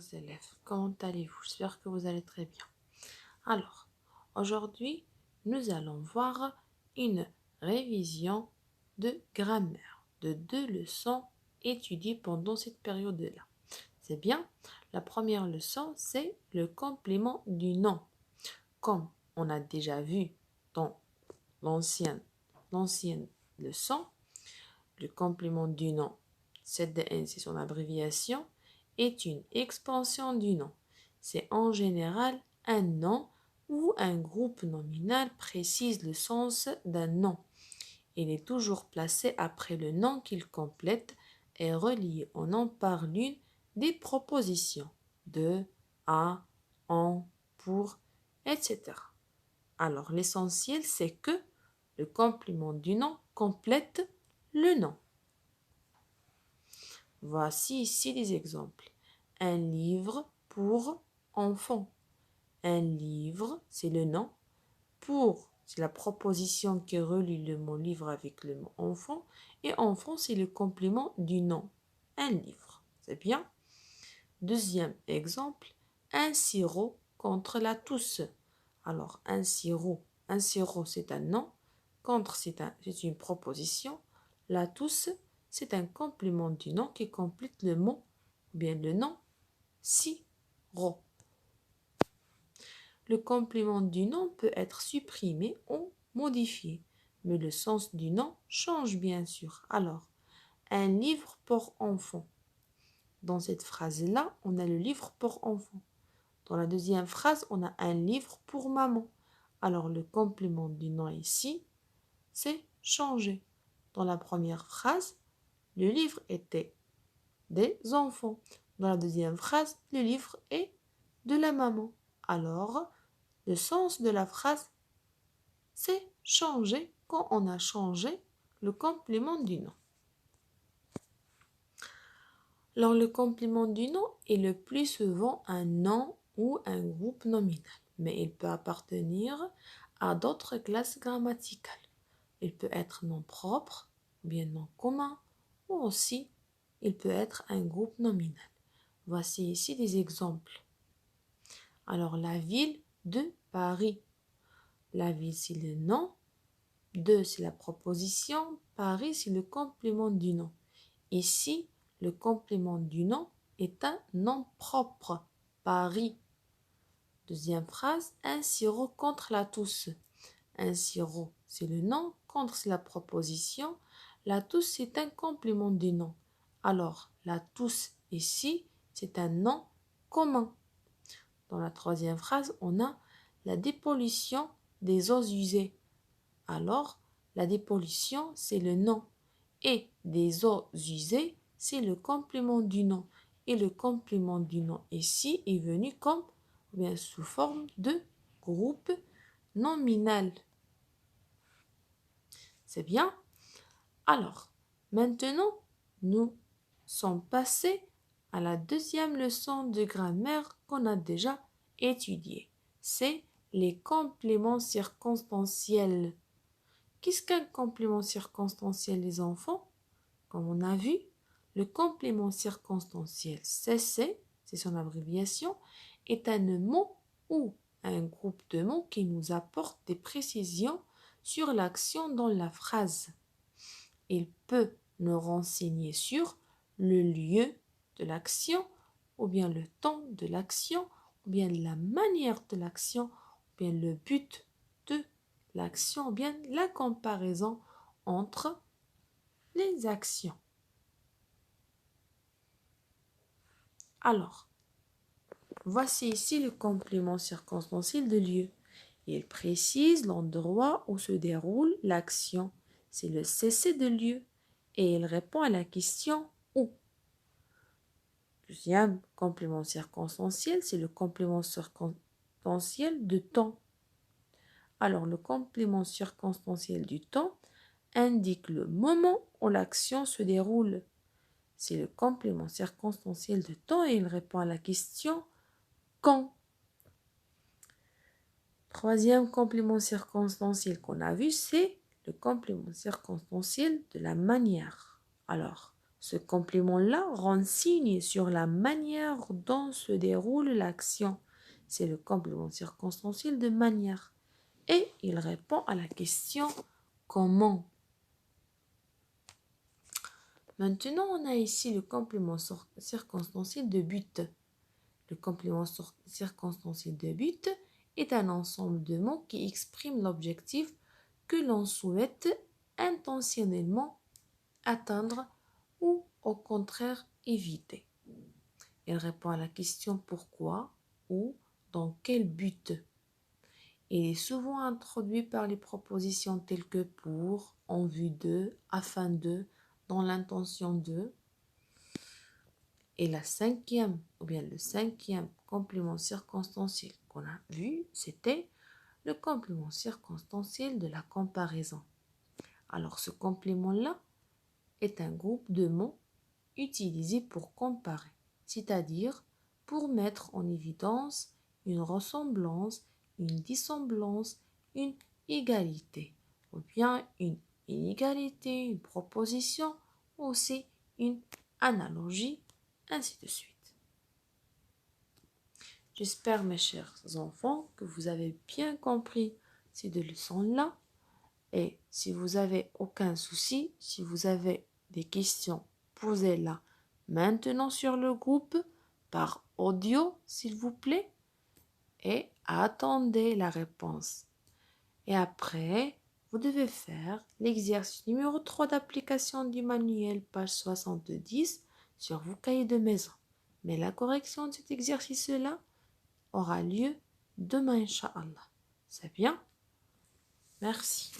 chers élèves, comment allez-vous? J'espère que vous allez très bien. Alors, aujourd'hui, nous allons voir une révision de grammaire de 2 leçons étudiées pendant cette période-là. C'est bien. La première leçon, c'est le complément du nom. Comme on a déjà vu dans l'ancienne leçon, le complément du nom, ZDN, c'est son abréviation, est une expansion du nom. C'est en général un nom ou un groupe nominal précise le sens d'un nom. Il est toujours placé après le nom qu'il complète et relié au nom par l'une des propositions de, à, en, pour, etc. Alors l'essentiel, c'est que le complément du nom complète le nom. Voici ici des exemples. Un livre pour enfants. Un livre, c'est le nom. Pour, c'est la proposition qui relie le mot livre avec le mot enfant. Et enfant, c'est le complément du nom. Un livre. C'est bien. Deuxième exemple. Un sirop contre la toux. Alors, un sirop, c'est un nom. Contre, c'est une proposition. La toux, c'est un complément du nom qui complète le mot, ou bien le nom, sirop. Le complément du nom peut être supprimé ou modifié, mais le sens du nom change bien sûr. Alors, un livre pour enfants. Dans cette phrase-là, on a le livre pour enfants. Dans la deuxième phrase, on a un livre pour maman. Alors, le complément du nom ici, c'est changé. Dans la première phrase, le livre était des enfants. Dans la deuxième phrase, le livre est de la maman. Alors, le sens de la phrase, c'est changé quand on a changé le complément du nom. Alors, le complément du nom est le plus souvent un nom ou un groupe nominal, mais il peut appartenir à d'autres classes grammaticales. Il peut être nom propre, bien nom commun, ou aussi il peut être un groupe nominal. Voici ici des exemples. Alors, la ville de Paris. La ville, c'est le nom. De, c'est la proposition. Paris, c'est le complément du nom. Ici, le complément du nom est un nom propre. Paris. Deuxième phrase, un sirop contre la toux. Un sirop, c'est le nom. Contre, c'est la proposition. La toux, c'est un complément du nom. Alors, la toux ici, c'est un nom commun. Dans la troisième phrase, on a la dépollution des eaux usées. Alors, la dépollution, c'est le nom. Et des eaux usées, c'est le complément du nom. Et le complément du nom ici est venu comme, ou bien sous forme de groupe nominal. C'est bien? Alors, maintenant, nous sommes passés à la deuxième leçon de grammaire qu'on a déjà étudiée. C'est les compléments circonstanciels. Qu'est-ce qu'un complément circonstanciel, les enfants? Comme on a vu, le complément circonstanciel, CC, c'est son abréviation, est un mot ou un groupe de mots qui nous apporte des précisions sur l'action dans la phrase. Il peut nous renseigner sur le lieu de l'action, ou bien le temps de l'action, ou bien la manière de l'action, ou bien le but de l'action, ou bien la comparaison entre les actions. Alors, voici ici le complément circonstanciel de lieu. Il précise l'endroit où se déroule l'action. C'est le cessé de lieu. Et il répond à la question où. Deuxième complément circonstanciel, c'est le complément circonstanciel de temps. Alors, le complément circonstanciel du temps indique le moment où l'action se déroule. C'est le complément circonstanciel de temps et il répond à la question quand. Troisième complément circonstanciel qu'on a vu, c'est le complément circonstanciel de la manière. Alors, Ce complément-là renseigne sur la manière dont se déroule l'action. C'est le complément circonstanciel de manière. Et il répond à la question comment. Maintenant, on a ici le complément circonstanciel de but. Le complément circonstanciel de but est un ensemble de mots qui expriment l'objectif que l'on souhaite intentionnellement atteindre ou au contraire éviter. Il répond à la question pourquoi ou dans quel but. Il est souvent introduit par les propositions telles que pour, en vue de, afin de, dans l'intention de. Et le cinquième complément circonstanciel qu'on a vu, c'était le complément circonstanciel de la comparaison. Alors ce complément-là est un groupe de mots utilisés pour comparer, c'est-à-dire pour mettre en évidence une ressemblance, une dissemblance, une égalité, ou bien une inégalité, une proposition, ou aussi une analogie, ainsi de suite. J'espère, mes chers enfants, que vous avez bien compris ces deux leçons-là. Et si vous avez aucun souci, si vous avez des questions, posez-la maintenant sur le groupe par audio, s'il vous plaît, et attendez la réponse. Et après, vous devez faire l'exercice numéro 3 d'application du manuel, page 70, sur vos cahiers de maison. Mais la correction de cet exercice-là aura lieu demain, Inch'Allah. C'est bien? Merci.